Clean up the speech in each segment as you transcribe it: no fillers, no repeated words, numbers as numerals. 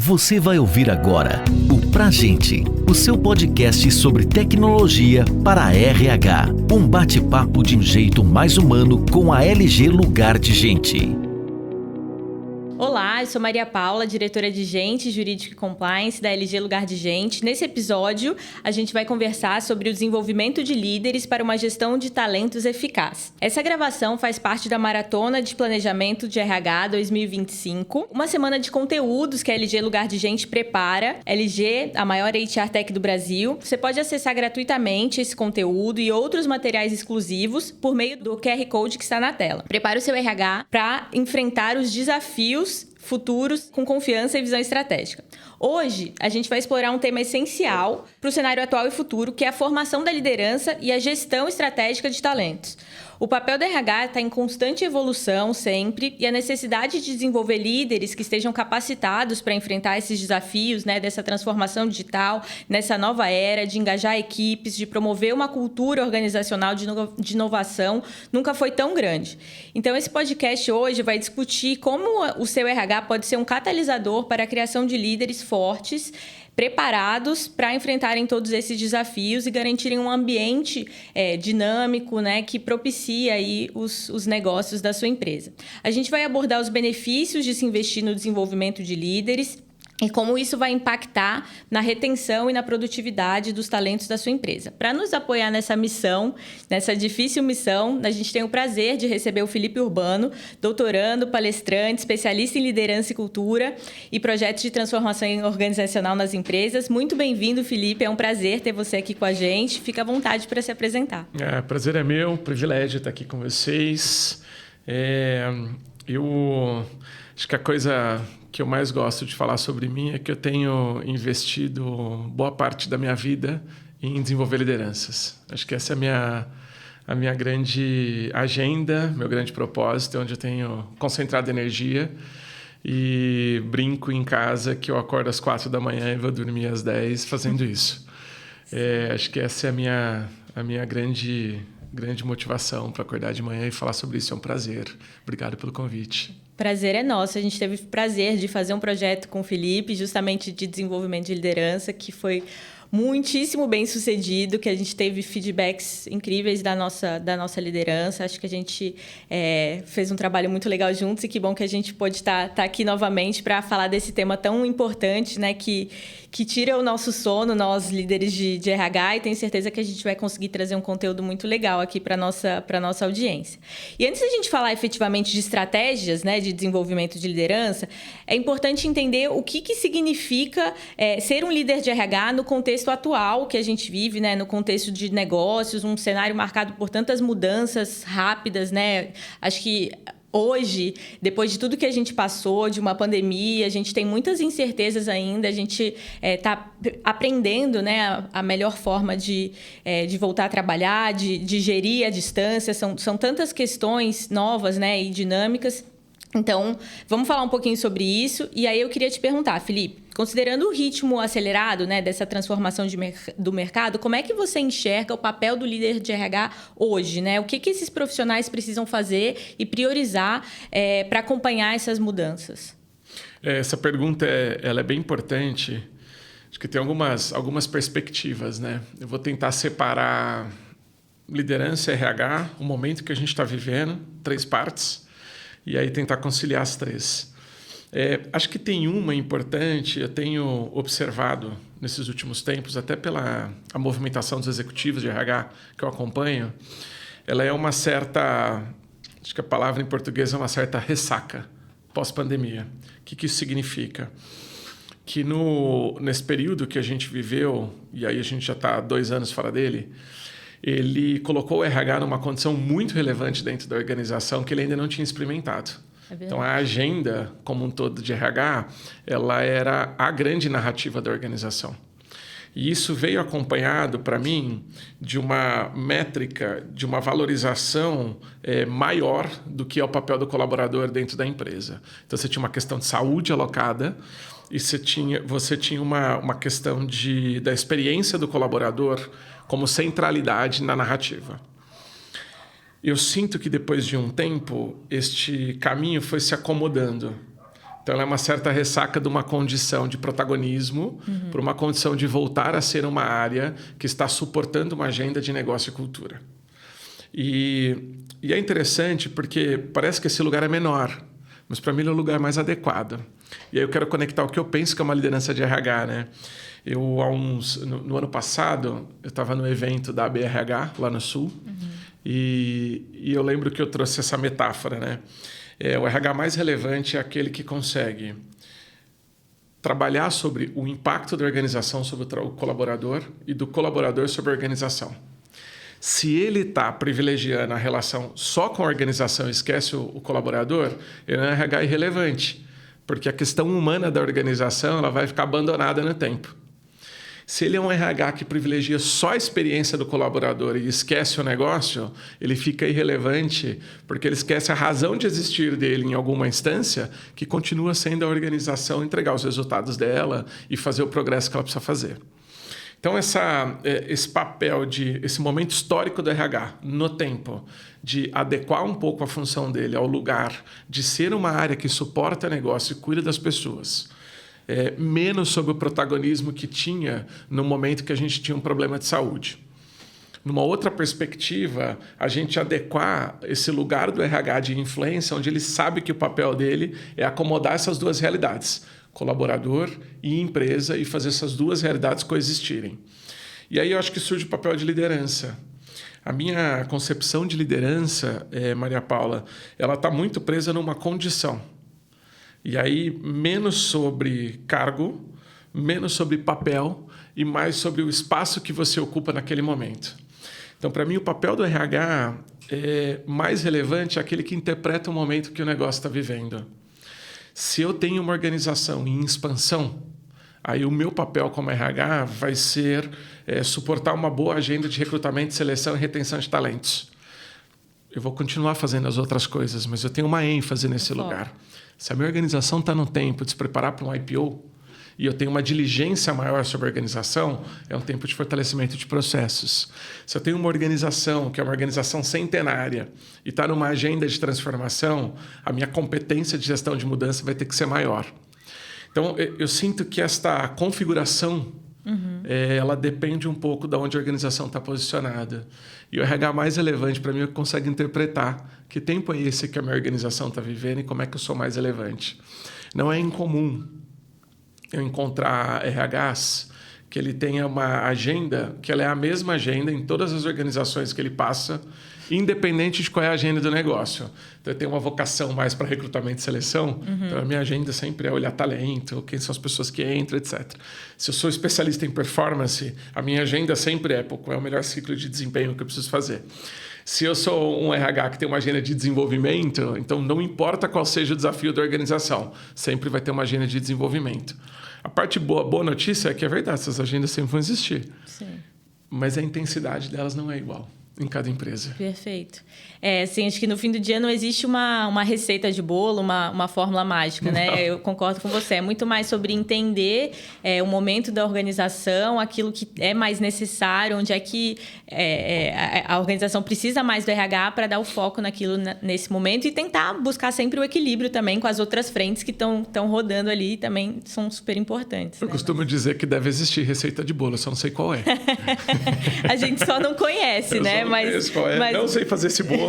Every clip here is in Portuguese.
Você vai ouvir agora o Pra Gente, o seu podcast sobre tecnologia para a RH. Um bate-papo de um jeito mais humano com a LG Lugar de Gente. Olá, eu sou Maria Paula, diretora de Gente, Jurídico e Compliance da LG Lugar de Gente. Nesse episódio, a gente vai conversar sobre o desenvolvimento de líderes para uma gestão de talentos eficaz. Essa gravação faz parte da Maratona de Planejamento de RH 2025, uma semana de conteúdos que a LG Lugar de Gente prepara. LG, a maior HR Tech do Brasil. Você pode acessar gratuitamente esse conteúdo e outros materiais exclusivos por meio do QR Code que está na tela. Prepare o seu RH para enfrentar os desafios futuros com confiança e visão estratégica. Hoje, a gente vai explorar um tema essencial para o cenário atual e futuro, que é a formação da liderança e a gestão estratégica de talentos. O papel do RH está em constante evolução sempre e a necessidade de desenvolver líderes que estejam capacitados para enfrentar esses desafios, dessa transformação digital, nessa nova era, de engajar equipes, de promover uma cultura organizacional de inovação, nunca foi tão grande. Então, esse podcast hoje vai discutir como o seu RH pode ser um catalisador para a criação de líderes fortes, preparados para enfrentarem todos esses desafios e garantirem um ambiente dinâmico, que propicia aí os negócios da sua empresa. A gente vai abordar os benefícios de se investir no desenvolvimento de líderes e como isso vai impactar na retenção e na produtividade dos talentos da sua empresa. Para nos apoiar nessa missão, nessa difícil missão, a gente tem o prazer de receber o Felipe Urbano, doutorando, palestrante, especialista em liderança e cultura e projetos de transformação organizacional nas empresas. Muito bem-vindo, Felipe. É um prazer ter você aqui com a gente. Fica à vontade para se apresentar. Prazer é meu, privilégio estar aqui com vocês. Eu acho que a coisa que eu mais gosto de falar sobre mim é que eu tenho investido boa parte da minha vida em desenvolver lideranças. Acho que essa é a minha grande agenda, meu grande propósito, onde eu tenho concentrado energia e brinco em casa que eu acordo às 4 da manhã e vou dormir às 10 fazendo isso. Acho que essa é a minha grande motivação para acordar de manhã e falar sobre isso. É um prazer. Obrigado pelo convite. Prazer é nosso. A gente teve o prazer de fazer um projeto com o Felipe, justamente de desenvolvimento de liderança, que foi muitíssimo bem sucedido, que a gente teve feedbacks incríveis da nossa liderança. Acho que a gente fez um trabalho muito legal juntos e que bom que a gente pôde estar aqui novamente para falar desse tema tão importante, que tira o nosso sono, nós líderes de RH, e tenho certeza que a gente vai conseguir trazer um conteúdo muito legal aqui para a nossa audiência. E antes da gente falar efetivamente de estratégias, de desenvolvimento de liderança, é importante entender o que significa ser um líder de RH no contexto atual que a gente vive, no contexto de negócios, um cenário marcado por tantas mudanças rápidas, Acho que hoje, depois de tudo que a gente passou, de uma pandemia, a gente tem muitas incertezas ainda, a gente está aprendendo a melhor forma de voltar a trabalhar, de gerir a distância, são tantas questões novas e dinâmicas. Então, vamos falar um pouquinho sobre isso. E aí eu queria te perguntar, Felipe, considerando o ritmo acelerado dessa transformação do mercado, como é que você enxerga o papel do líder de RH hoje? O que esses profissionais precisam fazer e priorizar para acompanhar essas mudanças? Essa pergunta ela é bem importante. Acho que tem algumas perspectivas. Eu vou tentar separar liderança e RH, o momento que a gente está vivendo, 3 partes. E aí tentar conciliar as 3. Acho que tem uma importante, eu tenho observado nesses últimos tempos, até pela a movimentação dos executivos de RH que eu acompanho, ela é uma certa, acho que a palavra em português é uma certa ressaca pós-pandemia. O que isso significa? Que nesse período que a gente viveu, e aí a gente já está 2 anos fora dele, ele colocou o RH numa condição muito relevante dentro da organização que ele ainda não tinha experimentado. Então, a agenda como um todo de RH, ela era a grande narrativa da organização. E isso veio acompanhado, para mim, de uma métrica, de uma valorização maior do que é o papel do colaborador dentro da empresa. Então, você tinha uma questão de saúde alocada e você tinha uma questão da experiência do colaborador como centralidade na narrativa. Eu sinto que depois de um tempo, este caminho foi se acomodando. Então, ela é uma certa ressaca de uma condição de protagonismo para uma condição de voltar a ser uma área que está suportando uma agenda de negócio e cultura. E é interessante porque parece que esse lugar é menor, mas para mim ele é o lugar mais adequado. E aí eu quero conectar o que eu penso que é uma liderança de RH, né? No ano passado, eu estava no evento da ABRH, lá no Sul, e eu lembro que eu trouxe essa metáfora, né? O RH mais relevante é aquele que consegue trabalhar sobre o impacto da organização sobre o colaborador e do colaborador sobre a organização. Se ele está privilegiando a relação só com a organização e esquece o colaborador, ele é um RH irrelevante, porque a questão humana da organização ela vai ficar abandonada no tempo. Se ele é um RH que privilegia só a experiência do colaborador e esquece o negócio, ele fica irrelevante, porque ele esquece a razão de existir dele em alguma instância, que continua sendo a organização entregar os resultados dela e fazer o progresso que ela precisa fazer. Então, esse papel esse momento histórico do RH no tempo, de adequar um pouco a função dele ao lugar de ser uma área que suporta negócio e cuida das pessoas, menos sobre o protagonismo que tinha no momento que a gente tinha um problema de saúde. Numa outra perspectiva, a gente adequar esse lugar do RH de influência, onde ele sabe que o papel dele é acomodar essas duas realidades, colaborador e empresa, e fazer essas duas realidades coexistirem. E aí eu acho que surge o papel de liderança. A minha concepção de liderança, Maria Paula, ela está muito presa numa condição. E aí, menos sobre cargo, menos sobre papel e mais sobre o espaço que você ocupa naquele momento. Então, para mim, o papel do RH mais relevante é aquele que interpreta o momento que o negócio está vivendo. Se eu tenho uma organização em expansão, aí o meu papel como RH vai ser suportar uma boa agenda de recrutamento, seleção e retenção de talentos. Eu vou continuar fazendo as outras coisas, mas eu tenho uma ênfase nesse lugar. Se a minha organização está no tempo de se preparar para um IPO e eu tenho uma diligência maior sobre a organização, é um tempo de fortalecimento de processos. Se eu tenho uma organização que é uma organização centenária e está numa agenda de transformação, a minha competência de gestão de mudança vai ter que ser maior. Então, eu sinto que esta configuração ela depende um pouco de onde a organização está posicionada. E o RH mais relevante para mim é que consegue interpretar que tempo é esse que a minha organização está vivendo e como é que eu sou mais relevante. Não é incomum eu encontrar RHs que ele tenha uma agenda que ela é a mesma agenda em todas as organizações que ele passa, independente de qual é a agenda do negócio. Então, eu tenho uma vocação mais para recrutamento e seleção, então a minha agenda sempre é olhar talento, quem são as pessoas que entram, etc. Se eu sou especialista em performance, a minha agenda sempre qual é o melhor ciclo de desempenho que eu preciso fazer. Se eu sou um RH que tem uma agenda de desenvolvimento, então não importa qual seja o desafio da organização, sempre vai ter uma agenda de desenvolvimento. A parte boa notícia é que é verdade, essas agendas sempre vão existir. Sim. Mas a intensidade delas não é igual em cada empresa. Perfeito. Assim, acho que no fim do dia não existe uma receita de bolo, uma fórmula mágica, né? Não. Eu concordo com você. É muito mais sobre entender o momento da organização, aquilo que é mais necessário, onde é que a organização precisa mais do RH para dar o foco naquilo nesse momento e tentar buscar sempre o equilíbrio também com as outras frentes que estão rodando ali e também são super importantes. Eu costumo dizer que deve existir receita de bolo, só não sei qual é. A gente só não conhece, né? Mas não sei fazer esse bolo.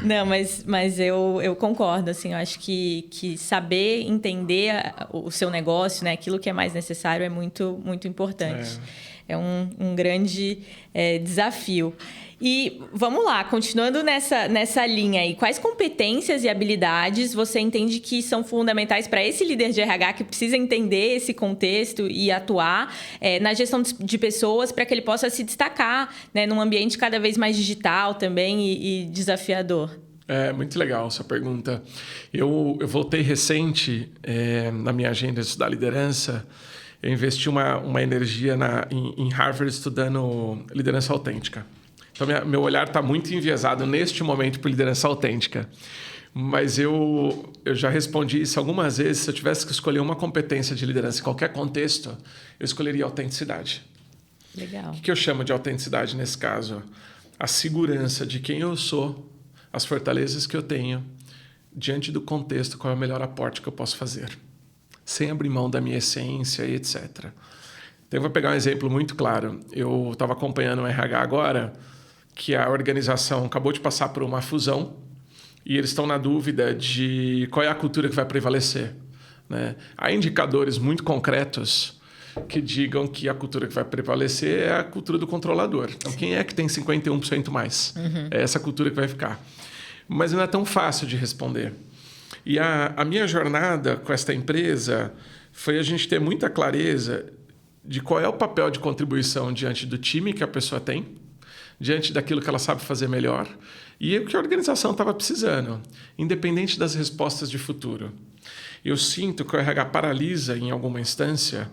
Não, mas eu concordo, assim, eu acho que saber entender o seu negócio, né, aquilo que é mais necessário é muito, muito importante. É um grande desafio. E vamos lá, continuando nessa linha aí, quais competências e habilidades você entende que são fundamentais para esse líder de RH que precisa entender esse contexto e atuar na gestão de pessoas para que ele possa se destacar, né, num ambiente cada vez mais digital também e desafiador? Muito legal essa pergunta. Eu voltei recente na minha agenda de estudar liderança. Eu investi uma energia em Harvard estudando liderança autêntica. Então, meu olhar está muito enviesado neste momento por liderança autêntica. Mas eu já respondi isso algumas vezes. Se eu tivesse que escolher uma competência de liderança em qualquer contexto, eu escolheria autenticidade. Legal. O que eu chamo de autenticidade nesse caso? A segurança de quem eu sou, as fortalezas que eu tenho diante do contexto, qual é o melhor aporte que eu posso fazer, sem abrir mão da minha essência e etc. Então, eu vou pegar um exemplo muito claro. Eu estava acompanhando o RH agora, que a organização acabou de passar por uma fusão e eles estão na dúvida de qual é a cultura que vai prevalecer, né? Há indicadores muito concretos que digam que a cultura que vai prevalecer é a cultura do controlador. Então, quem é que tem 51% mais? É essa cultura que vai ficar. Mas não é tão fácil de responder. E a minha jornada com esta empresa foi a gente ter muita clareza de qual é o papel de contribuição diante do time que a pessoa tem, diante daquilo que ela sabe fazer melhor e o que a organização estava precisando, independente das respostas de futuro. Eu sinto que o RH paralisa em alguma instância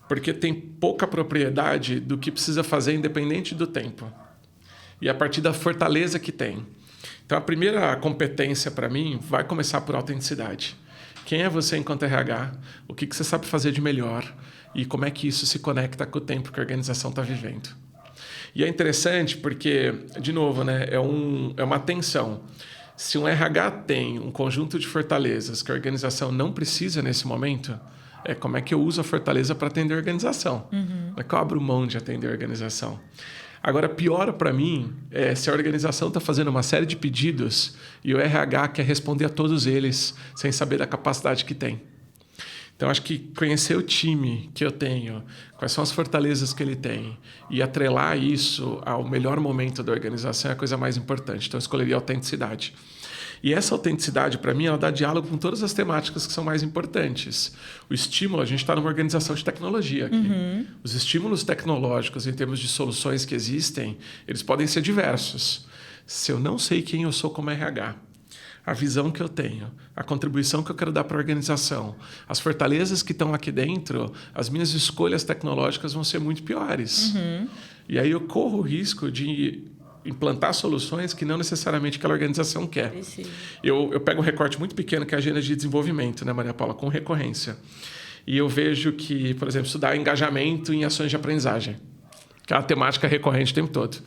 porque tem pouca propriedade do que precisa fazer independente do tempo. E a partir da fortaleza que tem. Então, a primeira competência para mim vai começar por autenticidade. Quem é você enquanto RH? O que você sabe fazer de melhor? E como é que isso se conecta com o tempo que a organização está vivendo? E é interessante porque, de novo, né, é uma tensão. Se um RH tem um conjunto de fortalezas que a organização não precisa nesse momento, como é que eu uso a fortaleza para atender a organização? Como é que eu abro mão de atender a organização? Agora, pior para mim é se a organização está fazendo uma série de pedidos e o RH quer responder a todos eles sem saber da capacidade que tem. Então, acho que conhecer o time que eu tenho, quais são as fortalezas que ele tem e atrelar isso ao melhor momento da organização é a coisa mais importante. Então, eu escolheria a autenticidade. E essa autenticidade, para mim, ela dá diálogo com todas as temáticas que são mais importantes. O estímulo, a gente está numa organização de tecnologia aqui. Os estímulos tecnológicos, em termos de soluções que existem, eles podem ser diversos. Se eu não sei quem eu sou como RH, a visão que eu tenho, a contribuição que eu quero dar para a organização, as fortalezas que estão aqui dentro, as minhas escolhas tecnológicas vão ser muito piores. E aí eu corro o risco de implantar soluções que não necessariamente aquela organização quer. Eu pego um recorte muito pequeno que é a agenda de desenvolvimento, né, Maria Paula, com recorrência. E eu vejo que, por exemplo, estudar engajamento em ações de aprendizagem, que é uma temática recorrente o tempo todo.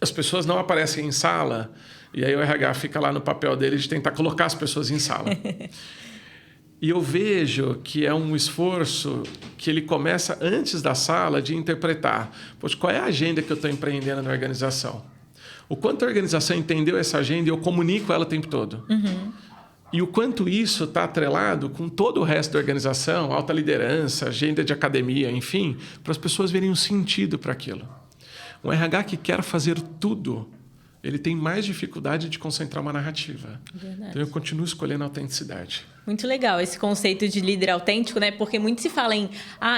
As pessoas não aparecem em sala e aí o RH fica lá no papel dele de tentar colocar as pessoas em sala. E eu vejo que é um esforço que ele começa antes da sala de interpretar. Poxa, qual é a agenda que eu estou empreendendo na organização? O quanto a organização entendeu essa agenda e eu comunico ela o tempo todo. E o quanto isso está atrelado com todo o resto da organização, alta liderança, agenda de academia, enfim, para as pessoas verem um sentido para aquilo. Um RH que quer fazer tudo, ele tem mais dificuldade de concentrar uma narrativa. Verdade. Então, eu continuo escolhendo a autenticidade. Muito legal esse conceito de líder autêntico, né? Porque muito se fala em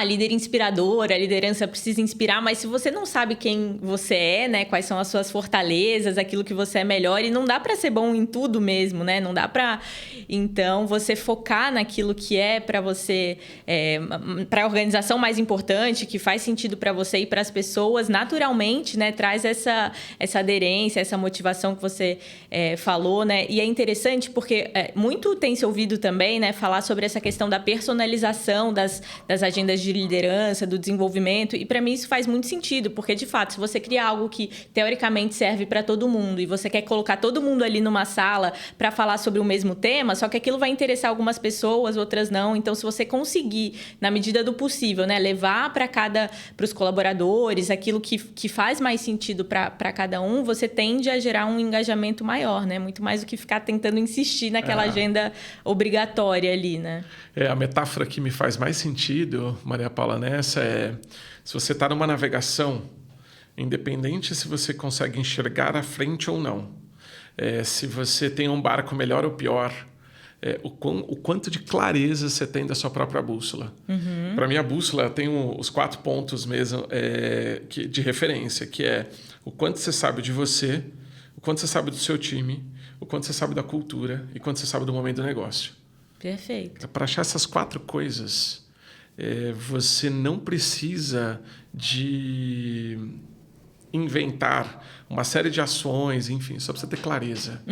líder inspirador, a liderança precisa inspirar, mas se você não sabe quem você é, né? Quais são as suas fortalezas, aquilo que você é melhor, e não dá para ser bom em tudo mesmo, né? Não dá para, então, você focar naquilo que é para você, para a organização mais importante, que faz sentido para você e para as pessoas, naturalmente, né? Traz essa aderência, essa motivação que você falou, né? E é interessante porque muito tem se ouvido também, né, falar sobre essa questão da personalização das agendas de liderança, do desenvolvimento, e para mim isso faz muito sentido, porque de fato, se você cria algo que teoricamente serve para todo mundo e você quer colocar todo mundo ali numa sala para falar sobre o mesmo tema, só que aquilo vai interessar algumas pessoas, outras não. Então, se você conseguir, na medida do possível, né, levar para os colaboradores aquilo que faz mais sentido para cada um, você tende a gerar um engajamento maior, né? Muito mais do que ficar tentando insistir naquela agenda obrigatória ali, né? A metáfora que me faz mais sentido, Maria Paula, nessa se você está numa navegação, independente se você consegue enxergar à frente ou não, se você tem um barco melhor ou pior, o quanto de clareza você tem da sua própria bússola. Para mim, a bússola tem os 4 pontos mesmo de referência, que é o quanto você sabe de você, o quanto você sabe do seu time, o quanto você sabe da cultura e o quanto você sabe do momento do negócio. Perfeito. Para achar essas 4 coisas, você não precisa de inventar uma série de ações, enfim, só precisa ter clareza.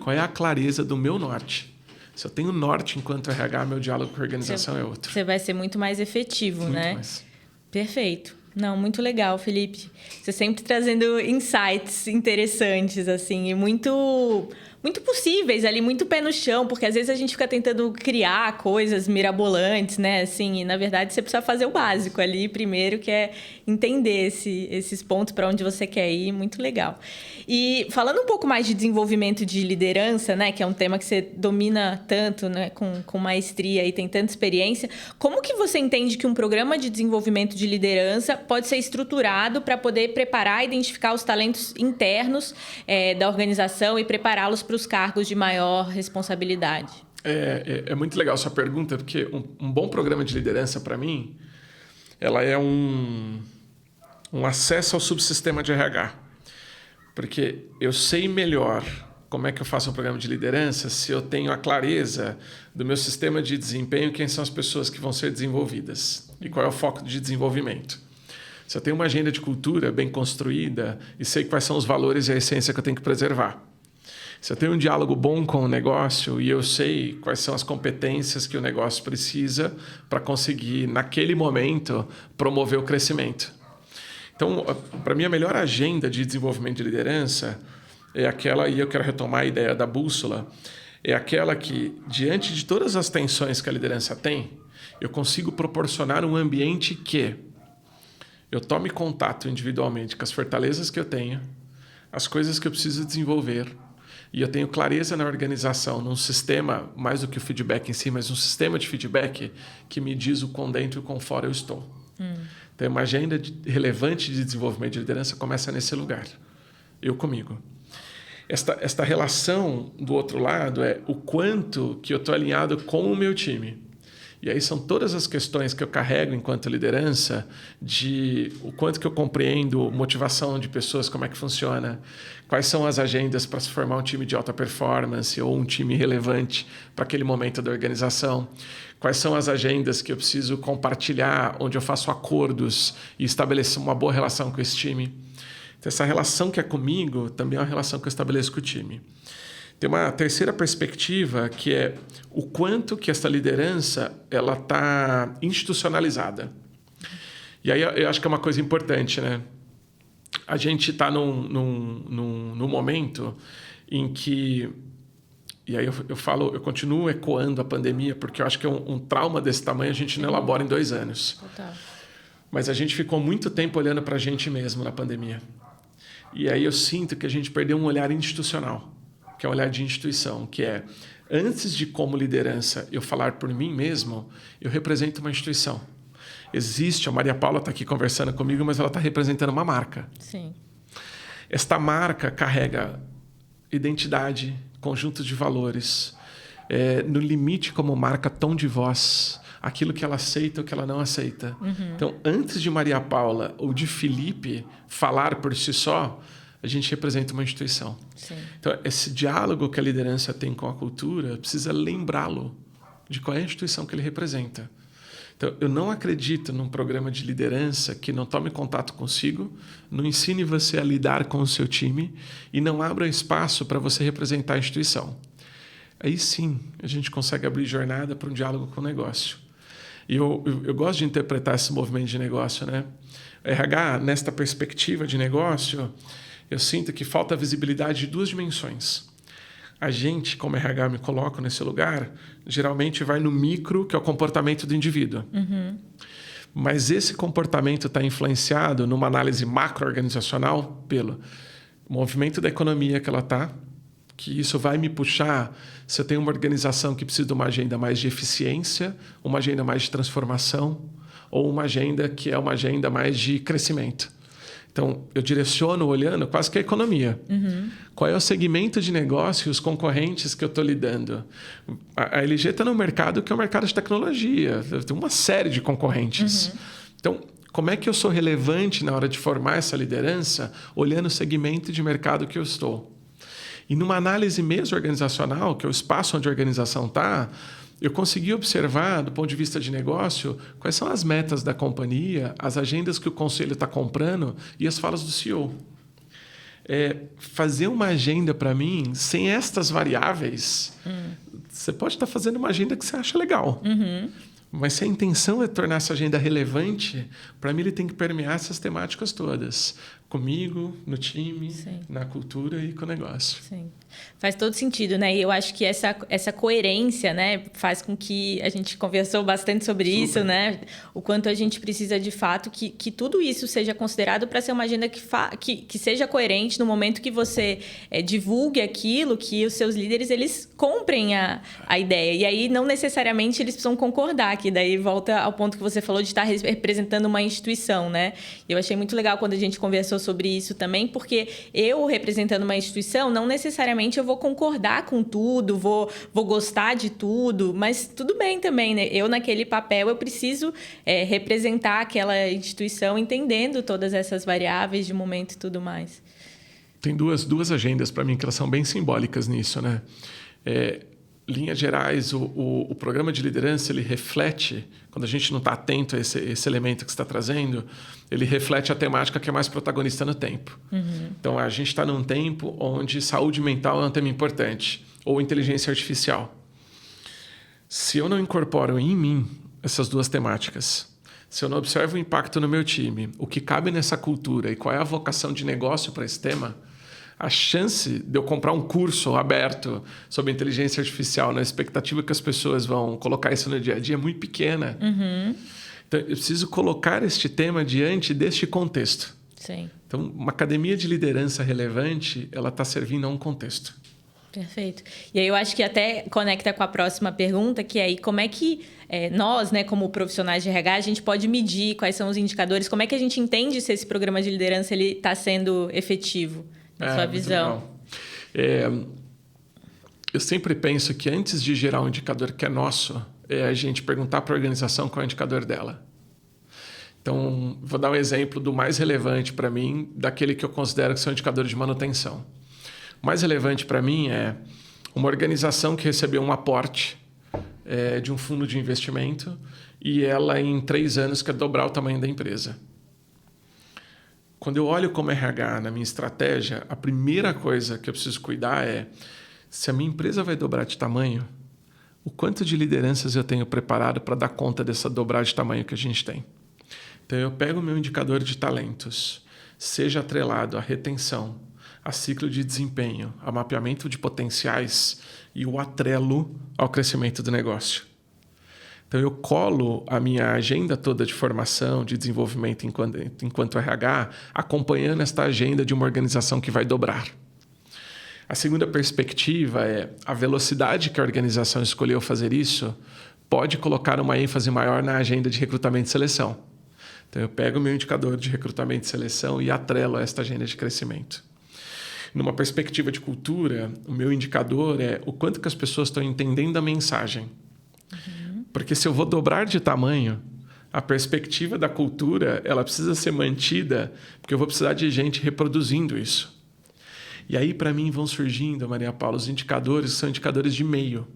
Qual é a clareza do meu norte? Se eu tenho norte enquanto RH, meu diálogo com a organização é outro. Você vai ser muito mais efetivo, muito né? Mais. Perfeito. Não, muito legal, Felipe. Você sempre trazendo insights interessantes, assim, e muito muito possíveis ali, muito pé no chão, porque às vezes a gente fica tentando criar coisas mirabolantes, né? Assim, e na verdade você precisa fazer o básico ali primeiro, que é entender esses pontos para onde você quer ir, muito legal. E falando um pouco mais de desenvolvimento de liderança, né? Que é um tema que você domina tanto, né? Com maestria e tem tanta experiência, como que você entende que um programa de desenvolvimento de liderança pode ser estruturado para poder preparar e identificar os talentos internos da organização e prepará-los para os cargos de maior responsabilidade? É muito legal a sua pergunta, porque um bom programa de liderança, para mim, ela é um acesso ao subsistema de RH. Porque eu sei melhor como é que eu faço um programa de liderança se eu tenho a clareza do meu sistema de desempenho, quem são as pessoas que vão ser desenvolvidas e qual é o foco de desenvolvimento. Se eu tenho uma agenda de cultura bem construída e sei quais são os valores e a essência que eu tenho que preservar. Se eu tenho um diálogo bom com o negócio e eu sei quais são as competências que o negócio precisa para conseguir, naquele momento, promover o crescimento. Então, para mim, a melhor agenda de desenvolvimento de liderança é aquela, e eu quero retomar a ideia da bússola, é aquela que, diante de todas as tensões que a liderança tem, eu consigo proporcionar um ambiente que eu tome contato individualmente com as fortalezas que eu tenho, as coisas que eu preciso desenvolver, e eu tenho clareza na organização, num sistema, mais do que o feedback em si, mas um sistema de feedback que me diz o quão dentro e o quão fora eu estou. Então, uma agenda relevante de desenvolvimento de liderança começa nesse lugar, eu comigo. Esta relação do outro lado é o quanto que eu estou alinhado com o meu time. E aí são todas as questões que eu carrego enquanto liderança, de o quanto que eu compreendo motivação de pessoas, como é que funciona, quais são as agendas para se formar um time de alta performance ou um time relevante para aquele momento da organização, quais são as agendas que eu preciso compartilhar, onde eu faço acordos e estabeleço uma boa relação com esse time. Então, essa relação que é comigo também é uma relação que eu estabeleço com o time. Tem uma terceira perspectiva, que é o quanto que essa liderança ela está institucionalizada. E aí eu acho que é uma coisa importante, né? A gente está num momento em que... E aí eu continuo ecoando a pandemia, porque eu acho que um trauma desse tamanho a gente não elabora em 2 anos. Total. Mas a gente ficou muito tempo olhando para a gente mesmo na pandemia. E aí eu sinto que a gente perdeu um olhar institucional, que é um olhar de instituição, que é, antes de como liderança eu falar por mim mesmo, eu represento uma instituição. Existe, a Maria Paula está aqui conversando comigo, mas ela está representando uma marca. Sim. Esta marca carrega identidade, conjunto de valores, no limite como marca, tom de voz, aquilo que ela aceita ou que ela não aceita. Então, antes de Maria Paula ou de Felipe falar por si só, a gente representa uma instituição. Sim. Então, esse diálogo que a liderança tem com a cultura precisa lembrá-lo de qual é a instituição que ele representa. Então, eu não acredito num programa de liderança que não tome contato consigo, não ensine você a lidar com o seu time e não abra espaço para você representar a instituição. Aí sim, a gente consegue abrir jornada para um diálogo com o negócio. E eu gosto de interpretar esse movimento de negócio, né? RH, nesta perspectiva de negócio, eu sinto que falta visibilidade de 2 dimensões. A gente, como RH, me coloco nesse lugar, geralmente vai no micro, que é o comportamento do indivíduo. Mas esse comportamento está influenciado numa análise macro-organizacional pelo movimento da economia que ela está, que isso vai me puxar se eu tenho uma organização que precisa de uma agenda mais de eficiência, uma agenda mais de transformação, ou uma agenda que é uma agenda mais de crescimento. Então, eu direciono olhando quase que a economia. Qual é o segmento de negócio e os concorrentes que eu estou lidando? A LG está no mercado que é o mercado de tecnologia. Tem uma série de concorrentes. Então, como é que eu sou relevante na hora de formar essa liderança olhando o segmento de mercado que eu estou? E numa análise mesmo organizacional, que é o espaço onde a organização está, eu consegui observar, do ponto de vista de negócio, quais são as metas da companhia, as agendas que o conselho está comprando e as falas do CEO. Fazer uma agenda, para mim, sem estas variáveis, você pode estar fazendo uma agenda que você acha legal. Mas se a intenção é tornar essa agenda relevante, para mim ele tem que permear essas temáticas todas. Comigo, no time, Sim. na cultura e com o negócio. Sim. Faz todo sentido, né? E eu acho que essa coerência, né, faz com que a gente conversou bastante sobre isso, né? O quanto a gente precisa, de fato, que tudo isso seja considerado para ser uma agenda que seja coerente no momento que você divulgue aquilo, que os seus líderes, eles comprem a ideia. E aí, não necessariamente eles precisam concordar, que daí volta ao ponto que você falou de estar representando uma instituição, né? Eu achei muito legal quando a gente conversou sobre isso também, porque eu, representando uma instituição, não necessariamente eu vou concordar com tudo, vou gostar de tudo, mas tudo bem também, né? Eu, naquele papel, eu preciso representar aquela instituição entendendo todas essas variáveis de momento e tudo mais. Tem duas agendas para mim que elas são bem simbólicas nisso, né? Linhas gerais, o programa de liderança, ele reflete, quando a gente não está atento a esse elemento que você está trazendo, ele reflete a temática que é mais protagonista no tempo. Então, a gente está num tempo onde saúde mental é um tema importante, ou inteligência artificial. Se eu não incorporo em mim essas duas temáticas, se eu não observo o impacto no meu time, o que cabe nessa cultura e qual é a vocação de negócio para esse tema, a chance de eu comprar um curso aberto sobre inteligência artificial na expectativa que as pessoas vão colocar isso no dia a dia é muito pequena. Então, eu preciso colocar este tema diante deste contexto. Sim. Então, uma academia de liderança relevante, ela está servindo a um contexto. Perfeito. E aí eu acho que até conecta com a próxima pergunta, que é aí como é que nós, né, como profissionais de RH, a gente pode medir quais são os indicadores, como é que a gente entende se esse programa de liderança está sendo efetivo? Na sua visão. Eu sempre penso que antes de gerar um indicador que é nosso, é a gente perguntar para a organização qual é o indicador dela. Então, vou dar um exemplo do mais relevante para mim, daquele que eu considero que são indicadores de manutenção. O mais relevante para mim é uma organização que recebeu um aporte de um fundo de investimento e ela, em 3 anos, quer dobrar o tamanho da empresa. Quando eu olho como RH na minha estratégia, a primeira coisa que eu preciso cuidar é se a minha empresa vai dobrar de tamanho, o quanto de lideranças eu tenho preparado para dar conta dessa dobrada de tamanho que a gente tem. Então, eu pego o meu indicador de talentos, seja atrelado à retenção, a ciclo de desempenho, a mapeamento de potenciais e o atrelo ao crescimento do negócio. Então, eu colo a minha agenda toda de formação, de desenvolvimento enquanto RH, acompanhando esta agenda de uma organização que vai dobrar. A segunda perspectiva é a velocidade que a organização escolheu fazer isso pode colocar uma ênfase maior na agenda de recrutamento e seleção. Então, eu pego o meu indicador de recrutamento e seleção e atrelo a esta agenda de crescimento. Numa perspectiva de cultura, o meu indicador é o quanto que as pessoas estão entendendo a mensagem. Porque se eu vou dobrar de tamanho, a perspectiva da cultura ela precisa ser mantida, porque eu vou precisar de gente reproduzindo isso. E aí, para mim, vão surgindo, Maria Paula, os indicadores são indicadores de meio.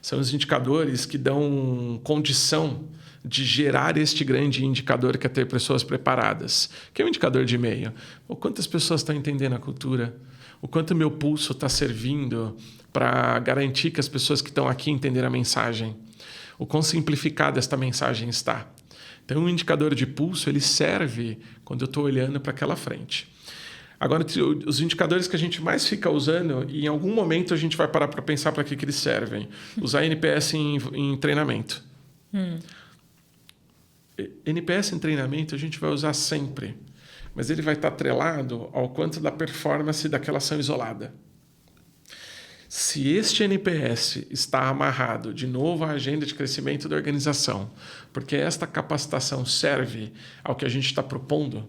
São os indicadores que dão condição de gerar este grande indicador que é ter pessoas preparadas. Que é um indicador de meio. O quanto as pessoas estão entendendo a cultura, o quanto o meu pulso está servindo para garantir que as pessoas que estão aqui entenderam a mensagem. O quão simplificada esta mensagem está. Então, um indicador de pulso ele serve quando eu estou olhando para aquela frente. Agora, os indicadores que a gente mais fica usando, e em algum momento a gente vai parar para pensar para que eles servem. Usar NPS em treinamento. NPS em treinamento a gente vai usar sempre, mas ele vai estar atrelado ao quanto da performance daquela ação isolada. Se este NPS está amarrado de novo à agenda de crescimento da organização, porque esta capacitação serve ao que a gente está propondo,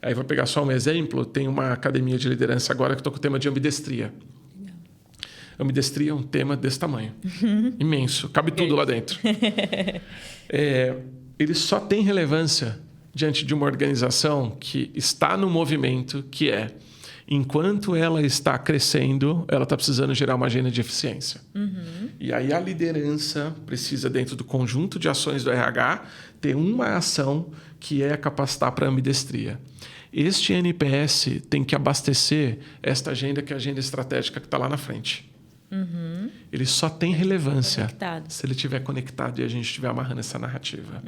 aí vou pegar só um exemplo, tem uma academia de liderança agora que estou com o tema de ambidestria. Ambidestria é um tema desse tamanho, imenso, cabe tudo lá dentro. Ele só tem relevância diante de uma organização que está no movimento que é enquanto ela está crescendo, ela está precisando gerar uma agenda de eficiência. E aí a liderança precisa, dentro do conjunto de ações do RH, ter uma ação que é capacitar para a ambidestria. Este NPS tem que abastecer esta agenda, que é a agenda estratégica que está lá na frente. Ele só tem relevância Conectado. se ele estiver conectado e a gente estiver amarrando essa narrativa.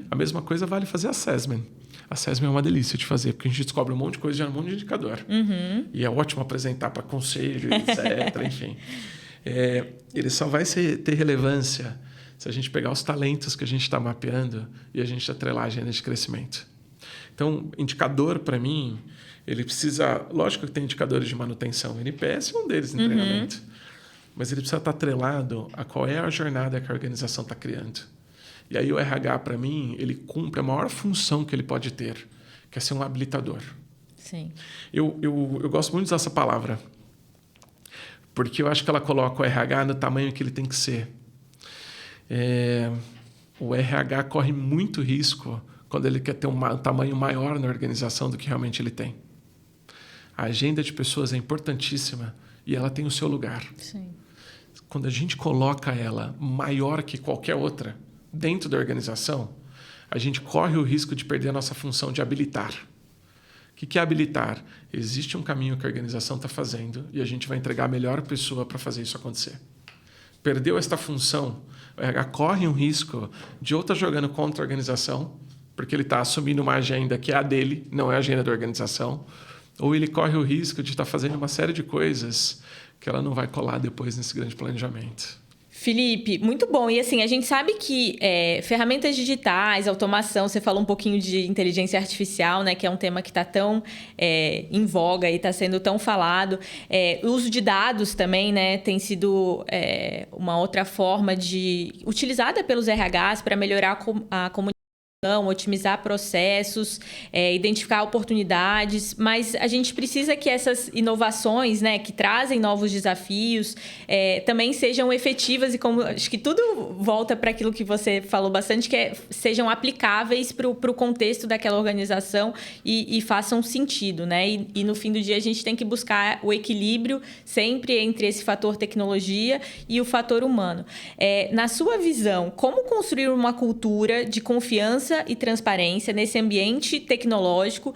A mesma coisa vale fazer assessment. Assessment é uma delícia de fazer, porque a gente descobre um monte de coisa, gera um monte de indicador. E é ótimo apresentar para conselho, etc. Enfim. Ele só vai ter relevância se a gente pegar os talentos que a gente está mapeando e a gente atrelar a agenda de crescimento. Então, indicador, para mim, ele precisa... Lógico que tem indicadores de manutenção. O NPS é um deles em treinamento. Mas ele precisa estar atrelado a qual é a jornada que a organização está criando. E aí o RH, para mim, ele cumpre a maior função que ele pode ter, que é ser um habilitador. Sim. Eu gosto muito de usar essa palavra, porque eu acho que ela coloca o RH no tamanho que ele tem que ser. O RH corre muito risco quando ele quer ter um tamanho maior na organização do que realmente ele tem. A agenda de pessoas é importantíssima e ela tem o seu lugar. Sim. Quando a gente coloca ela maior que qualquer outra dentro da organização, a gente corre o risco de perder a nossa função de habilitar. O que é habilitar? Existe um caminho que a organização está fazendo e a gente vai entregar a melhor pessoa para fazer isso acontecer. Perdeu esta função, o RH corre um risco de ou estar jogando contra a organização, porque ele está assumindo uma agenda que é a dele, não é a agenda da organização, ou ele corre o risco de estar fazendo uma série de coisas que ela não vai colar depois nesse grande planejamento. Felipe, muito bom. E assim, a gente sabe que ferramentas digitais, automação, você falou um pouquinho de inteligência artificial, né, que é um tema que está tão em voga e está sendo tão falado. O uso de dados também, né, tem sido uma outra forma utilizada pelos RHs para melhorar a comunicação, otimizar processos, identificar oportunidades, mas a gente precisa que essas inovações, né, que trazem novos desafios, também sejam efetivas e como acho que tudo volta para aquilo que você falou bastante, que sejam aplicáveis para o contexto daquela organização e façam sentido, né? E no fim do dia a gente tem que buscar o equilíbrio sempre entre esse fator tecnologia e o fator humano. Na sua visão, como construir uma cultura de confiança e transparência nesse ambiente tecnológico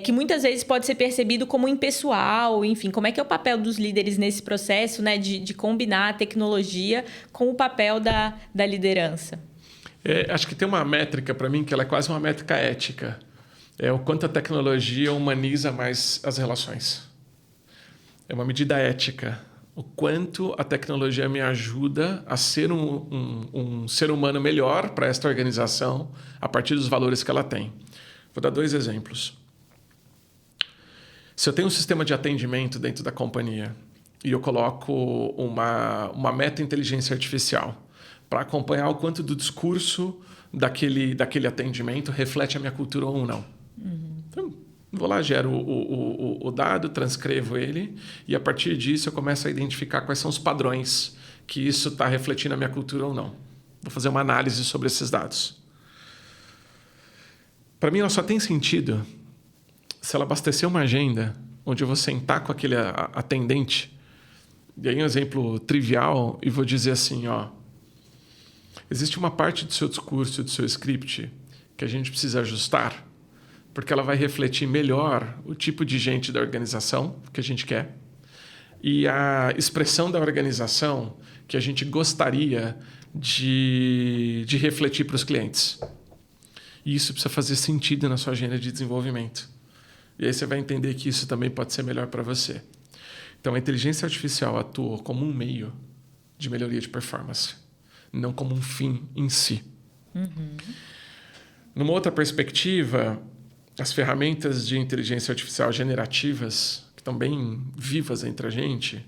que muitas vezes pode ser percebido como impessoal, enfim, como é que é o papel dos líderes nesse processo, né, de combinar a tecnologia com o papel da liderança? Acho que tem uma métrica para mim que ela é quase uma métrica ética. É o quanto a tecnologia humaniza mais as relações. É uma medida ética. O quanto a tecnologia me ajuda a ser um ser humano melhor para esta organização a partir dos valores que ela tem. Vou dar 2 exemplos. Se eu tenho um sistema de atendimento dentro da companhia e eu coloco uma meta-inteligência artificial para acompanhar o quanto do discurso daquele atendimento reflete a minha cultura ou não. Então, vou lá, gero o dado, transcrevo ele e a partir disso eu começo a identificar quais são os padrões que isso está refletindo na minha cultura ou não. Vou fazer uma análise sobre esses dados. Para mim, ela só tem sentido se ela abastecer uma agenda onde eu vou sentar com aquele atendente. E aí um exemplo trivial e vou dizer assim, existe uma parte do seu discurso, do seu script que a gente precisa ajustar porque ela vai refletir melhor o tipo de gente da organização que a gente quer e a expressão da organização que a gente gostaria de refletir para os clientes. E isso precisa fazer sentido na sua agenda de desenvolvimento. E aí você vai entender que isso também pode ser melhor para você. Então, a inteligência artificial atua como um meio de melhoria de performance, não como um fim em si. Numa outra perspectiva, as ferramentas de inteligência artificial generativas, que estão bem vivas entre a gente,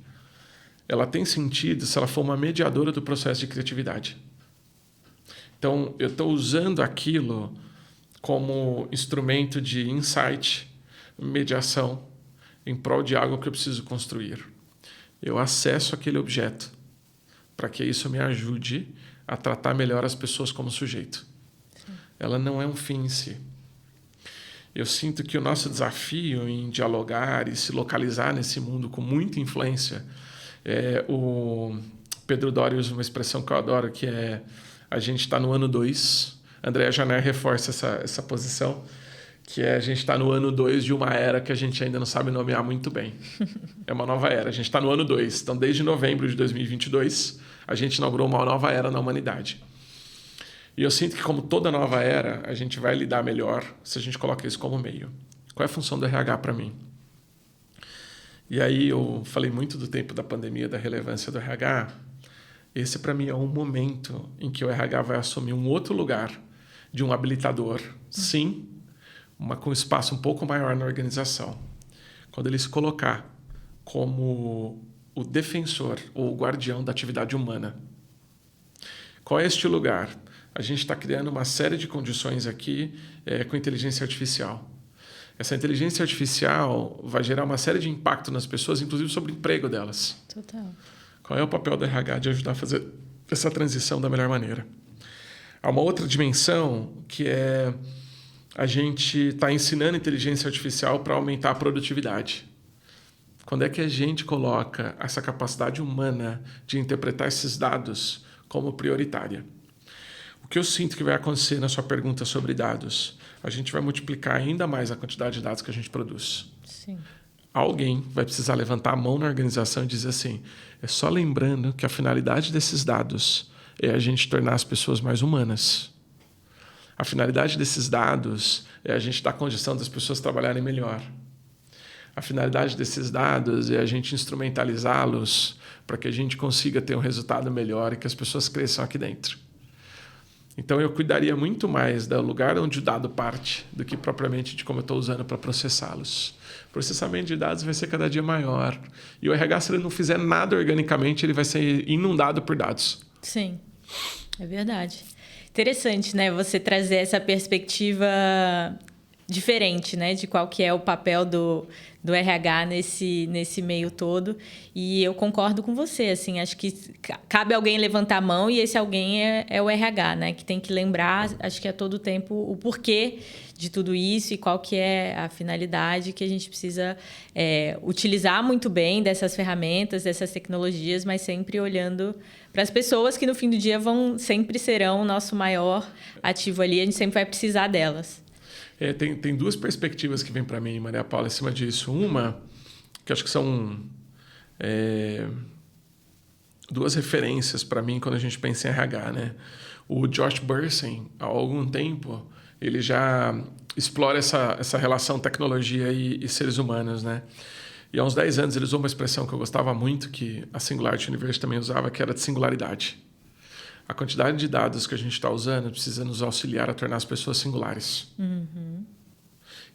ela tem sentido se ela for uma mediadora do processo de criatividade. Então, eu estou usando aquilo como instrumento de insight, mediação, em prol de algo que eu preciso construir. Eu acesso aquele objeto para que isso me ajude a tratar melhor as pessoas como sujeito. Sim. Ela não é um fim em si. Eu sinto que o nosso desafio em dialogar e se localizar nesse mundo com muita influência, o Pedro Doria usa uma expressão que eu adoro, que é a gente está no ano 2. Andréa Janer reforça essa posição, que a gente está no ano 2 de uma era que a gente ainda não sabe nomear muito bem. É uma nova era. A gente está no ano 2. Então, desde novembro de 2022, a gente inaugurou uma nova era na humanidade. E eu sinto que, como toda nova era, a gente vai lidar melhor se a gente coloca isso como meio. Qual é a função do RH para mim? E aí eu falei muito do tempo da pandemia, da relevância do RH. Esse, para mim, é um momento em que o RH vai assumir um outro lugar de um habilitador, sim, com um espaço um pouco maior na organização. Quando ele se colocar como o defensor ou o guardião da atividade humana. Qual é este lugar? A gente está criando uma série de condições aqui com inteligência artificial. Essa inteligência artificial vai gerar uma série de impacto nas pessoas, inclusive sobre o emprego delas. Total. Qual é o papel do RH de ajudar a fazer essa transição da melhor maneira? Há uma outra dimensão que é a gente está ensinando inteligência artificial para aumentar a produtividade. Quando é que a gente coloca essa capacidade humana de interpretar esses dados como prioritária? O que eu sinto que vai acontecer na sua pergunta sobre dados? A gente vai multiplicar ainda mais a quantidade de dados que a gente produz. Sim. Alguém vai precisar levantar a mão na organização e dizer assim, é só lembrando que a finalidade desses dados é a gente tornar as pessoas mais humanas. A finalidade desses dados é a gente dar condição das pessoas trabalharem melhor. A finalidade desses dados é a gente instrumentalizá-los para que a gente consiga ter um resultado melhor e que as pessoas cresçam aqui dentro. Então, eu cuidaria muito mais do lugar onde o dado parte do que propriamente de como eu estou usando para processá-los. O processamento de dados vai ser cada dia maior. E o RH, se ele não fizer nada organicamente, ele vai ser inundado por dados. Sim, é verdade. Interessante, né? Você trazer essa perspectiva diferente, né? De qual que é o papel do RH nesse meio todo. E eu concordo com você, assim, acho que cabe alguém levantar a mão e esse alguém é o RH, né? Que tem que lembrar, acho que a todo tempo, o porquê de tudo isso e qual que é a finalidade que a gente precisa utilizar muito bem dessas ferramentas, dessas tecnologias, mas sempre olhando para as pessoas que no fim do dia sempre serão o nosso maior ativo ali, a gente sempre vai precisar delas. Tem duas perspectivas que vêm para mim, Maria Paula, em cima disso. Uma, que acho que são duas referências para mim quando a gente pensa em RH, né? O Josh Bersin, há algum tempo, ele já explora essa relação tecnologia e seres humanos, né? E há uns 10 anos ele usou uma expressão que eu gostava muito, que a Singularity University também usava, que era de singularidade. A quantidade de dados que a gente está usando precisa nos auxiliar a tornar as pessoas singulares. Uhum.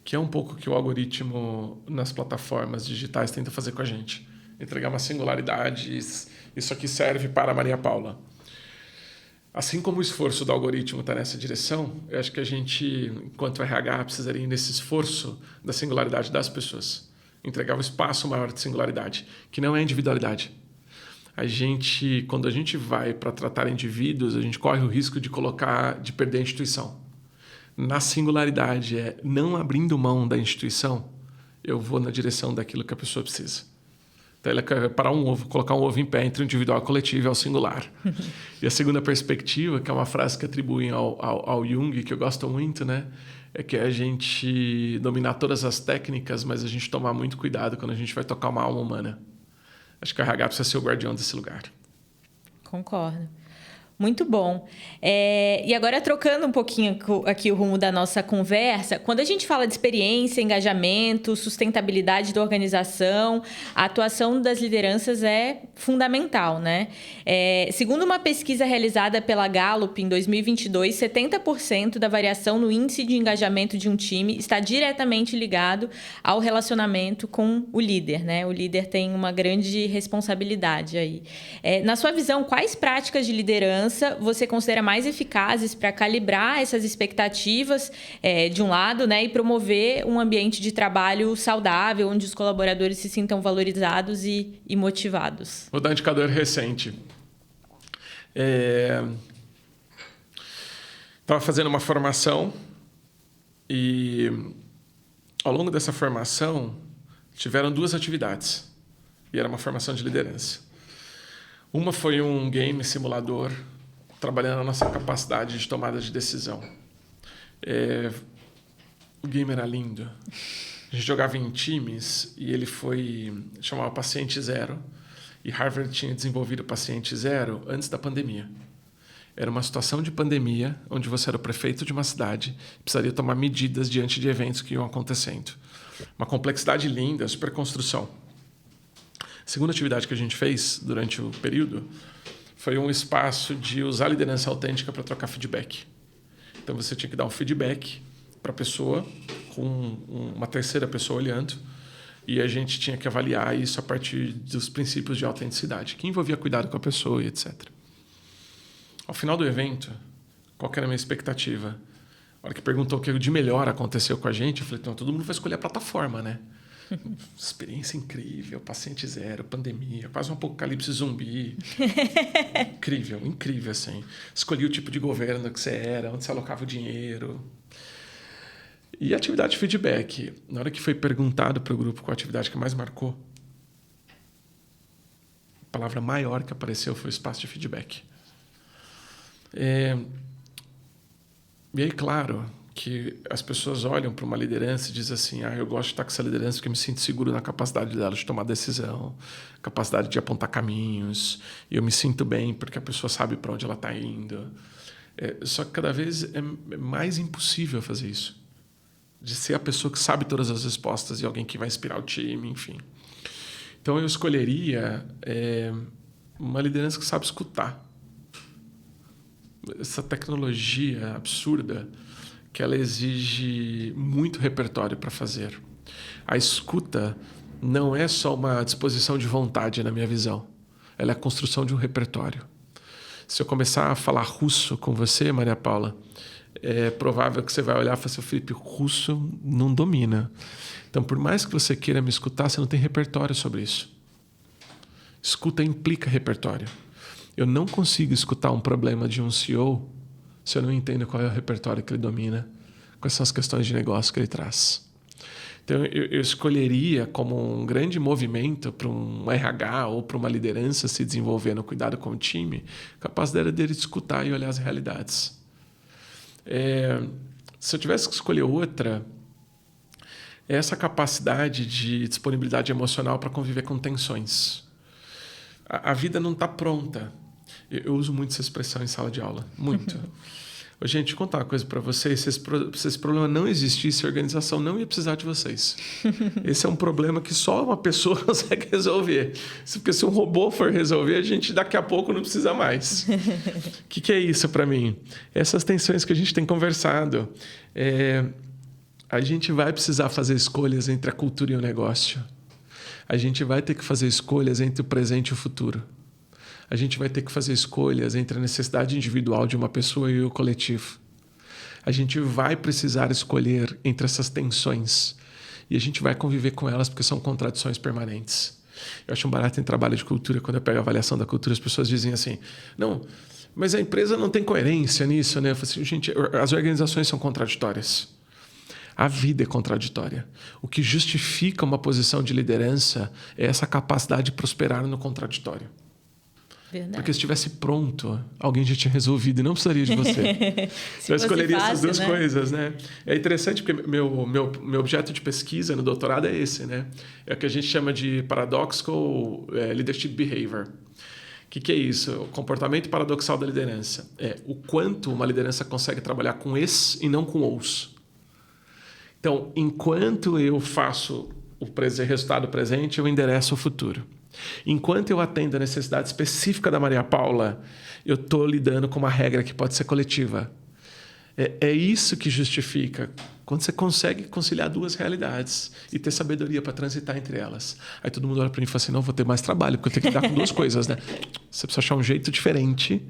Que é um pouco que o algoritmo nas plataformas digitais tenta fazer com a gente. Entregar uma singularidade. Isso aqui serve para a Maria Paula. Assim como o esforço do algoritmo está nessa direção, eu acho que a gente, enquanto RH, precisaria ir nesse esforço da singularidade das pessoas. Entregar um espaço maior de singularidade, que não é individualidade. Quando a gente vai para tratar indivíduos, a gente corre o risco de perder a instituição. Na singularidade, não abrindo mão da instituição, eu vou na direção daquilo que a pessoa precisa. Então, ela quer parar um ovo, colocar um ovo em pé entre o individual e o coletivo e ao singular. E a segunda perspectiva, que é uma frase que atribuem ao Jung, que eu gosto muito, né? É que a gente dominar todas as técnicas, mas a gente tomar muito cuidado quando a gente vai tocar uma alma humana. Acho que o RH precisa ser o guardião desse lugar. Concordo. Muito bom. E agora, trocando um pouquinho aqui o rumo da nossa conversa, quando a gente fala de experiência, engajamento, sustentabilidade da organização, a atuação das lideranças é fundamental, né? Segundo uma pesquisa realizada pela Gallup em 2022, 70% da variação no índice de engajamento de um time está diretamente ligado ao relacionamento com o líder, né? O líder tem uma grande responsabilidade aí. Na sua visão, quais práticas de liderança você considera mais eficazes para calibrar essas expectativas de um lado, né, e promover um ambiente de trabalho saudável, onde os colaboradores se sintam valorizados e motivados? Vou dar um indicador recente. Estava fazendo uma formação e, ao longo dessa formação, tiveram 2 atividades. E era uma formação de liderança. Uma foi um game simulador, trabalhando a nossa capacidade de tomada de decisão. O game era lindo. A gente jogava em times e ele chamava Paciente Zero. E Harvard tinha desenvolvido o Paciente Zero antes da pandemia. Era uma situação de pandemia, onde você era o prefeito de uma cidade, precisaria tomar medidas diante de eventos que iam acontecendo. Uma complexidade linda, super construção. A segunda atividade que a gente fez durante o período foi um espaço de usar liderança autêntica para trocar feedback. Então você tinha que dar um feedback para a pessoa, com uma terceira pessoa olhando, e a gente tinha que avaliar isso a partir dos princípios de autenticidade, que envolvia cuidado com a pessoa e etc. Ao final do evento, qual que era a minha expectativa? A hora que perguntou o que de melhor aconteceu com a gente, eu falei, então, todo mundo vai escolher a plataforma, né? Experiência incrível, Paciente Zero, pandemia, quase um apocalipse zumbi. Incrível, incrível, assim. Escolhi o tipo de governo que você era, onde você alocava o dinheiro. E a atividade de feedback. Na hora que foi perguntado para o grupo qual a atividade que mais marcou, a palavra maior que apareceu foi o espaço de feedback. E aí, claro, que as pessoas olham para uma liderança e dizem assim, eu gosto de estar com essa liderança porque eu me sinto seguro na capacidade dela de tomar decisão, capacidade de apontar caminhos, e eu me sinto bem porque a pessoa sabe para onde ela está indo. Só que cada vez é mais impossível fazer isso. De ser a pessoa que sabe todas as respostas e alguém que vai inspirar o time, enfim. Então eu escolheria uma liderança que sabe escutar. Essa tecnologia absurda que ela exige muito repertório para fazer. A escuta não é só uma disposição de vontade, na minha visão. Ela é a construção de um repertório. Se eu começar a falar russo com você, Maria Paula, é provável que você vai olhar e falar assim, Felipe, russo não domina. Então, por mais que você queira me escutar, você não tem repertório sobre isso. Escuta implica repertório. Eu não consigo escutar um problema de um CEO se eu não entendo qual é o repertório que ele domina, quais são as questões de negócio que ele traz. Então, eu escolheria como um grande movimento para um RH ou para uma liderança se desenvolver no cuidado com o time, a capacidade dele de escutar e olhar as realidades. Se eu tivesse que escolher outra, é essa capacidade de disponibilidade emocional para conviver com tensões. A vida não está pronta. Eu uso muito essa expressão em sala de aula, muito. Gente, deixa eu contar uma coisa para vocês. Se esse problema não existisse, a organização não ia precisar de vocês. Esse é um problema que só uma pessoa consegue resolver. Porque se um robô for resolver, a gente daqui a pouco não precisa mais. O que é isso para mim? Essas tensões que a gente tem conversado. A gente vai precisar fazer escolhas entre a cultura e o negócio. A gente vai ter que fazer escolhas entre o presente e o futuro. A gente vai ter que fazer escolhas entre a necessidade individual de uma pessoa e o coletivo. A gente vai precisar escolher entre essas tensões. E a gente vai conviver com elas porque são contradições permanentes. Eu acho um barato em trabalho de cultura, quando eu pego a avaliação da cultura, as pessoas dizem assim, não, mas a empresa não tem coerência nisso, né? Eu falo assim, gente, as organizações são contraditórias. A vida é contraditória. O que justifica uma posição de liderança é essa capacidade de prosperar no contraditório. Verdade. Porque se estivesse pronto, alguém já tinha resolvido e não precisaria de você. Eu escolheria essas duas coisas, né? É interessante porque meu objeto de pesquisa no doutorado é esse, né? É o que a gente chama de paradoxical leadership behavior. O que é isso? O comportamento paradoxal da liderança. É o quanto uma liderança consegue trabalhar com esse e não com os. Então, enquanto eu faço o resultado presente, eu endereço o futuro. Enquanto eu atendo a necessidade específica da Maria Paula, eu estou lidando com uma regra que pode ser coletiva. É isso que justifica quando você consegue conciliar duas realidades e ter sabedoria para transitar entre elas. Aí todo mundo olha para mim e fala assim, não, vou ter mais trabalho, porque eu tenho que lidar com duas coisas, né? Você precisa achar um jeito diferente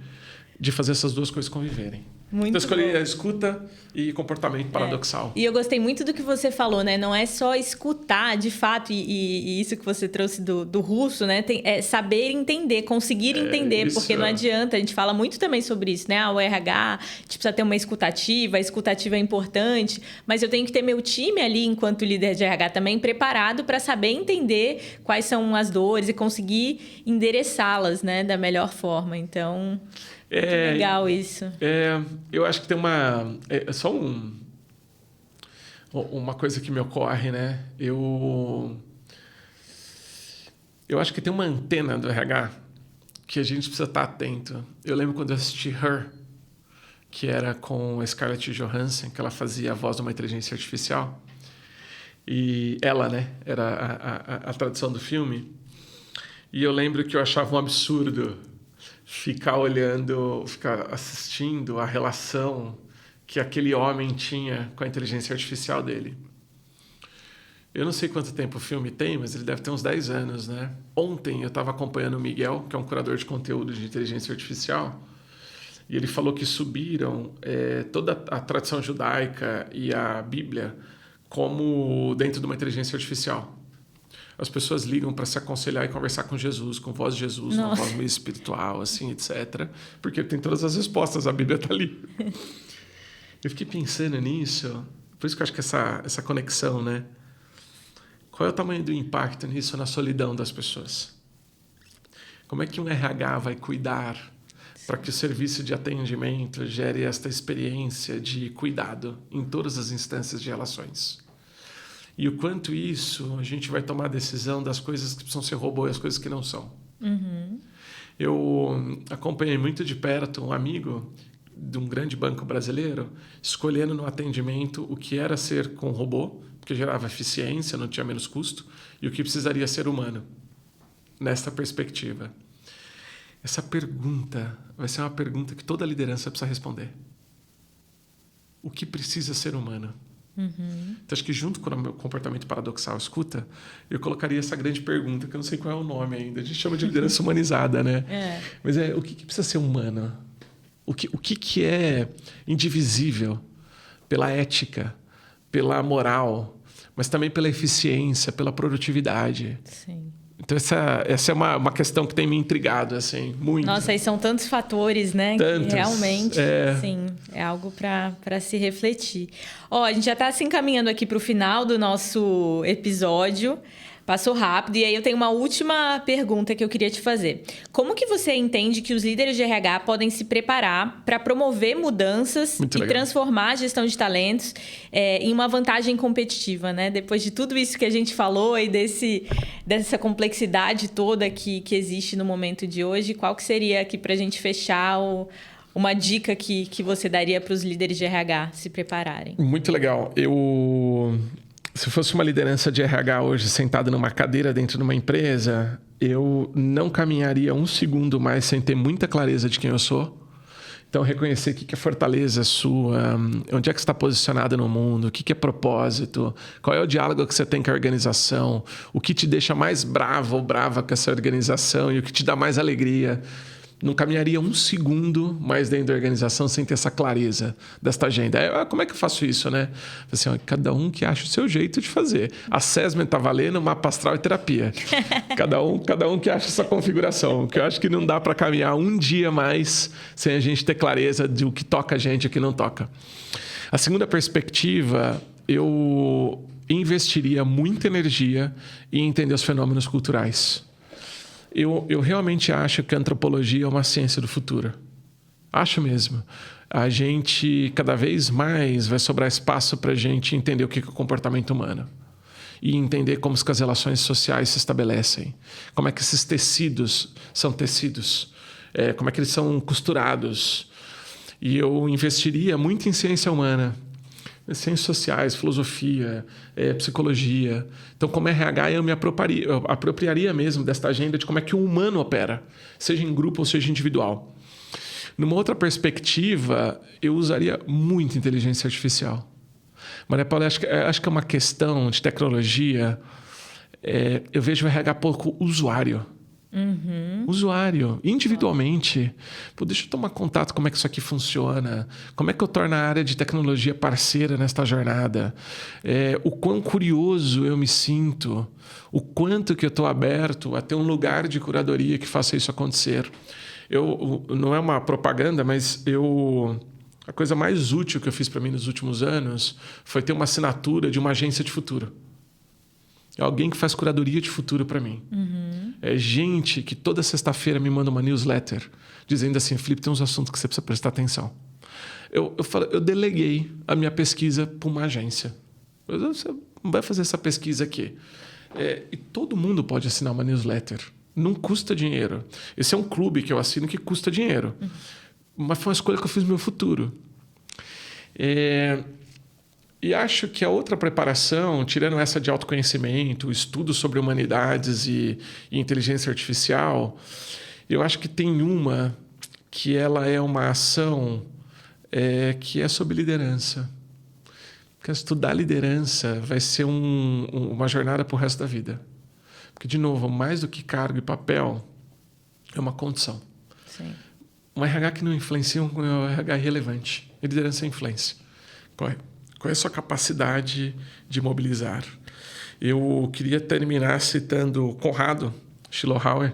de fazer essas duas coisas conviverem. Muito então, eu escolhi bom. a escuta e comportamento paradoxal. E eu gostei muito do que você falou, né? Não é só escutar, de fato, e isso que você trouxe do russo, né? É saber entender, conseguir entender, isso, porque não adianta, a gente fala muito também sobre isso, né? O RH, a gente precisa ter uma escutativa, a escutativa é importante, mas eu tenho que ter meu time ali, enquanto líder de RH também, preparado para saber entender quais são as dores e conseguir endereçá-las, né? Da melhor forma. Então... Que legal isso. Eu acho que tem só Uma coisa que me ocorre, né? Eu acho que tem uma antena do RH que a gente precisa estar atento. Eu lembro quando eu assisti Her, que era com a Scarlett Johansson, que ela fazia a voz de uma inteligência artificial. E ela, né? Era a tradução do filme. E eu lembro que eu achava um absurdo ficar olhando, ficar assistindo a relação que aquele homem tinha com a inteligência artificial dele. Eu não sei quanto tempo o filme tem, mas ele deve ter uns 10 anos, né? Ontem eu estava acompanhando o Miguel, que é um curador de conteúdo de inteligência artificial, e ele falou que subiram toda a tradição judaica e a Bíblia como dentro de uma inteligência artificial. As pessoas ligam para se aconselhar e conversar com Jesus, com voz de Jesus, uma voz meio espiritual, assim, etc. Porque tem todas as respostas, a Bíblia está ali. Eu fiquei pensando nisso, por isso que eu acho que essa conexão, né? Qual é o tamanho do impacto nisso na solidão das pessoas? Como é que um RH vai cuidar para que o serviço de atendimento gere esta experiência de cuidado em todas as instâncias de relações? E o quanto isso a gente vai tomar a decisão das coisas que precisam ser robô e as coisas que não são. Uhum. Eu acompanhei muito de perto um amigo de um grande banco brasileiro escolhendo no atendimento o que era ser com robô, porque gerava eficiência, não tinha menos custo, e o que precisaria ser humano, nesta perspectiva. Essa pergunta vai ser uma pergunta que toda liderança precisa responder. O que precisa ser humano? Uhum. Então, acho que junto com o meu comportamento paradoxal escuta, eu colocaria essa grande pergunta, que eu não sei qual é o nome ainda. A gente chama de liderança humanizada, né? Mas o que precisa ser humano? O que é indivisível pela ética, pela moral, mas também pela eficiência, pela produtividade. Sim. Então, essa é uma questão que tem me intrigado, assim, muito. Nossa, e são tantos fatores, né? Tantos. Que realmente, sim, é algo para se refletir. A gente já está se encaminhando aqui para o final do nosso episódio. Passou rápido. E aí eu tenho uma última pergunta que eu queria te fazer. Como que você entende que os líderes de RH podem se preparar para promover mudanças e transformar a gestão de talentos em uma vantagem competitiva, né? Depois de tudo isso que a gente falou e dessa complexidade toda que existe no momento de hoje, qual que seria aqui para a gente fechar uma dica que você daria para os líderes de RH se prepararem? Muito legal. Se fosse uma liderança de RH hoje sentada numa cadeira dentro de uma empresa, eu não caminharia um segundo mais sem ter muita clareza de quem eu sou. Então, reconhecer o que é fortaleza sua, onde é que você está posicionado no mundo, o que é propósito, qual é o diálogo que você tem com a organização, o que te deixa mais bravo ou brava com essa organização e o que te dá mais alegria. Não caminharia um segundo mais dentro da organização sem ter essa clareza desta agenda. Como é que eu faço isso, né? Assim, cada um que acha o seu jeito de fazer. Assessment está valendo, mapa astral e terapia. Cada um que acha essa configuração. Que eu acho que não dá para caminhar um dia mais sem a gente ter clareza de o que toca a gente e o que não toca. A segunda perspectiva, eu investiria muita energia em entender os fenômenos culturais. Eu realmente acho que a antropologia é uma ciência do futuro. Acho mesmo. A gente, cada vez mais, vai sobrar espaço para a gente entender o que é o comportamento humano. E entender como que as relações sociais se estabelecem. Como é que esses tecidos são tecidos. Como é que eles são costurados. E eu investiria muito em ciência humana. Ciências sociais, filosofia, psicologia. Então, como RH, eu apropriaria mesmo desta agenda de como é que o humano opera, seja em grupo ou seja individual. Numa outra perspectiva, eu usaria muito inteligência artificial. Maria Paula, acho que é uma questão de tecnologia. Eu vejo o RH pouco usuário. Uhum. Usuário, individualmente. Deixa eu tomar contato como é que isso aqui funciona. Como é que eu torno a área de tecnologia parceira nesta jornada. O quão curioso eu me sinto. O quanto que eu estou aberto a ter um lugar de curadoria que faça isso acontecer. Não é uma propaganda, mas a coisa mais útil que eu fiz para mim nos últimos anos foi ter uma assinatura de uma agência de futuro. É alguém que faz curadoria de futuro para mim. Uhum. É gente que toda sexta-feira me manda uma newsletter dizendo assim, Felipe, tem uns assuntos que você precisa prestar atenção. Eu deleguei a minha pesquisa para uma agência. Você vai fazer essa pesquisa aqui. E todo mundo pode assinar uma newsletter. Não custa dinheiro. Esse é um clube que eu assino que custa dinheiro. Mas foi uma escolha que eu fiz no meu futuro. E acho que a outra preparação, tirando essa de autoconhecimento, estudo sobre humanidades e inteligência artificial, eu acho que tem uma que ela é uma ação que é sobre liderança. Porque estudar liderança vai ser uma jornada para o resto da vida. Porque, de novo, mais do que cargo e papel, é uma condição. Sim. Um RH que não influencia é um RH irrelevante. E liderança é influência. Qual é a sua capacidade de mobilizar? Eu queria terminar citando Conrado Schillhauer,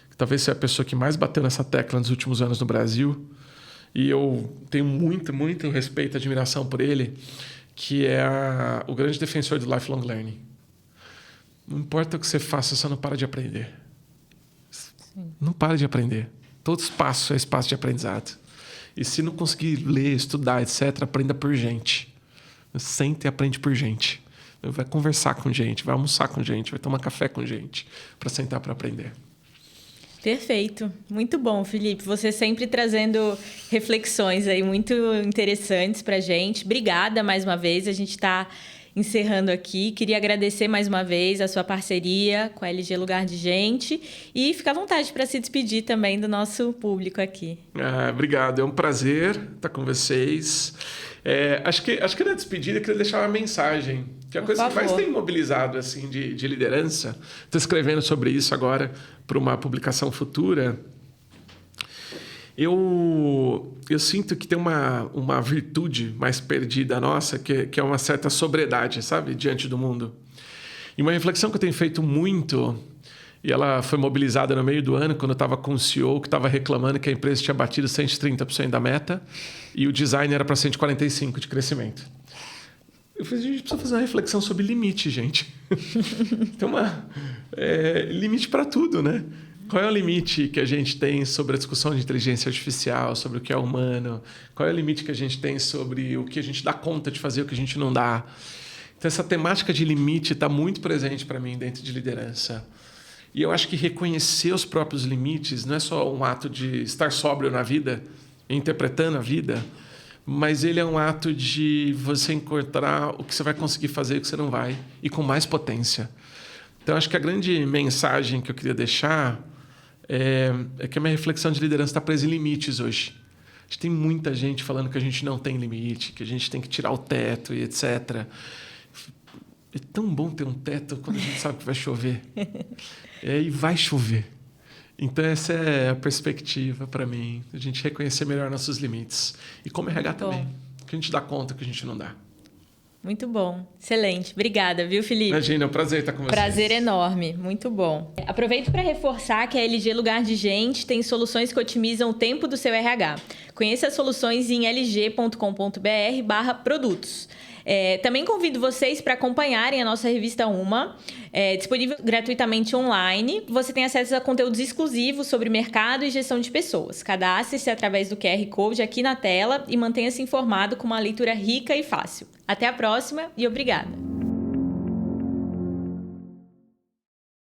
que talvez seja a pessoa que mais bateu nessa tecla nos últimos anos no Brasil. E eu tenho muito, muito respeito e admiração por ele, que é o grande defensor do lifelong learning. Não importa o que você faça, você não para de aprender. Sim. Não para de aprender. Todo espaço é espaço de aprendizado. E se não conseguir ler, estudar, etc., aprenda por gente. Senta e aprende por gente. Vai conversar com gente, vai almoçar com gente, vai tomar café com gente, para sentar para aprender. Perfeito. Muito bom, Felipe. Você sempre trazendo reflexões aí muito interessantes para a gente. Obrigada mais uma vez. A gente está encerrando aqui. Queria agradecer mais uma vez a sua parceria com a LG Lugar de Gente e fica à vontade para se despedir também do nosso público aqui. Obrigado. É um prazer estar com vocês. Acho que na despedida eu queria deixar uma mensagem, que é a coisa que mais tem mobilizado assim, de liderança. Estou escrevendo sobre isso agora para uma publicação futura. Eu sinto que tem uma virtude mais perdida nossa, que é uma certa sobriedade, sabe? Diante do mundo. E uma reflexão que eu tenho feito muito, e ela foi mobilizada no meio do ano, quando eu estava com o CEO que estava reclamando que a empresa tinha batido 130% da meta e o design era para 145% de crescimento. Eu falei, a gente precisa fazer uma reflexão sobre limite, gente. Tem limite para tudo, né? Qual é o limite que a gente tem sobre a discussão de inteligência artificial, sobre o que é humano? Qual é o limite que a gente tem sobre o que a gente dá conta de fazer e o que a gente não dá? Então, essa temática de limite está muito presente para mim dentro de liderança. E eu acho que reconhecer os próprios limites não é só um ato de estar sóbrio na vida, interpretando a vida, mas ele é um ato de você encontrar o que você vai conseguir fazer e o que você não vai, e com mais potência. Então, acho que a grande mensagem que eu queria deixar é que a minha reflexão de liderança está presa em limites hoje. A gente tem muita gente falando que a gente não tem limite, que a gente tem que tirar o teto e etc. É tão bom ter um teto quando a gente sabe que vai chover. E vai chover. Então, essa é a perspectiva para mim, a gente reconhecer melhor nossos limites. E como RH também, que a gente dá conta que a gente não dá. Muito bom, excelente. Obrigada, viu, Felipe? Imagina, é um prazer estar com vocês. Prazer enorme, muito bom. Aproveito para reforçar que a LG Lugar de Gente tem soluções que otimizam o tempo do seu RH. Conheça as soluções em lg.com.br/produtos. Também convido vocês para acompanharem a nossa revista Uma, disponível gratuitamente online. Você tem acesso a conteúdos exclusivos sobre mercado e gestão de pessoas. Cadastre-se através do QR Code aqui na tela e mantenha-se informado com uma leitura rica e fácil. Até a próxima e obrigada!